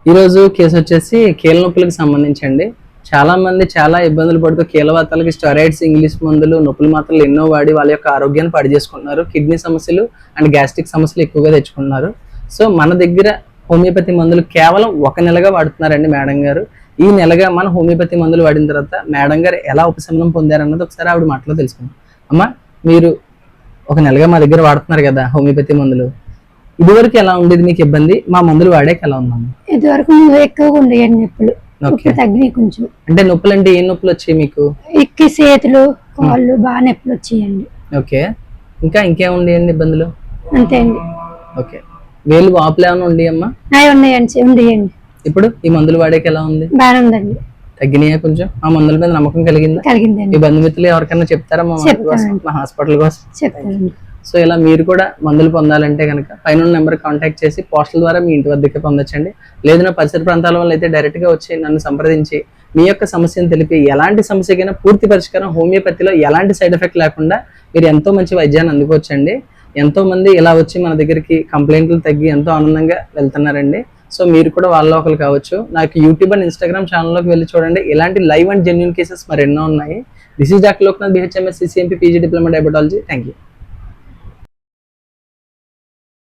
ఈ రోజు కేసు వచ్చేసి కీళ్ళ నొప్పులకు సంబంధించండి. చాలా మంది చాలా ఇబ్బందులు పడుతూ కీళ్ళవాతాలకి స్టెరాయిడ్స్, ఇంగ్లీష్ మందులు, నొప్పుల మాత్రలు ఎన్నో వాడి వాళ్ళ యొక్క ఆరోగ్యాన్ని పాడు చేసుకుంటున్నారు. కిడ్నీ సమస్యలు అండ్ గ్యాస్ట్రిక్ సమస్యలు ఎక్కువగా తెచ్చుకుంటున్నారు. సో మన దగ్గర హోమియోపతి మందులు కేవలం 1 నెలగా వాడుతున్నారండి మేడం గారు. ఈ నెలగా మన హోమియోపతి మందులు వాడిన తర్వాత మేడం గారు ఎలా ఉపశమనం పొందారన్నది ఒకసారి ఆవిడ మాటలో తెలుసుకుందాం. అమ్మా, మీరు 1 నెలగా మా దగ్గర వాడుతున్నారు కదా హోమియోపతి మందులు. ఇదివరకు ఎలా ఉండేది మీకు ఇబ్బంది? మా మందులు వాడాక ఎలా ఉన్నాము? ఇదివరకు ఎక్కువగా ఉండేయండి నొప్పులు. తగ్గినాయి కొంచెం. అంటే నొప్పులు అంటే ఏం నొప్పులు వచ్చాయి మీకు? ఎక్కి చేతులు కాళ్ళు బాగా నొప్పులు వచ్చాయండి. ఓకే, ఇంకేం ఉండేయండి ఇబ్బందులు? అంతే అండి. ఓకే, వేలు వాపులు ఏమైనా ఉండేయమ్మా? ఉండేయండి. ఇప్పుడు ఈ మందులు వాడాక ఎలా ఉంది? బాగానే ఉందండి. తగ్గినాయా కొంచెం? ఆ మందుల మీద నమ్మకం కలిగిందండి. ఈ బంధుమిత్రులు ఎవరికైనా చెప్తారా మా హాస్పిటల్ కోసం? చెప్తారండి. సో ఇలా మీరు కూడా మందులు పొందాలంటే కనుక పైన నెంబర్ కాంటాక్ట్ చేసి పోస్టల్ ద్వారా మీ ఇంటి వద్దకే పొందొచ్చండి. లేదు నా పరిసర ప్రాంతాల వల్ల అయితే డైరెక్ట్ గా వచ్చి నన్ను సంప్రదించి మీ యొక్క సమస్యను తెలిపి ఎలాంటి సమస్యకైనా పూర్తి పరిష్కారం హోమియోపతిలో ఎలాంటి సైడ్ ఎఫెక్ట్ లేకుండా మీరు ఎంతో మంచి వైద్యాన్ని అందుకోవచ్చండి. ఎంతో మంది ఇలా వచ్చి మన దగ్గరికి కంప్లైంట్లు తగ్గి ఎంతో ఆనందంగా వెళ్తున్నారండి. సో మీరు కూడా వాళ్ళలో ఒకరు కావచ్చు. నాకు యూట్యూబ్ అండ్ ఇన్స్టాగ్రామ్ ఛానల్లోకి వెళ్ళి చూడండి. ఇలాంటి లైవ్ అండ్ జెన్యూన్ కేసెస్ మరెన్నో ఉన్నాయి. This is doctor Loknath, BHMS, CCMP, PG diploma diabetology. Thank you.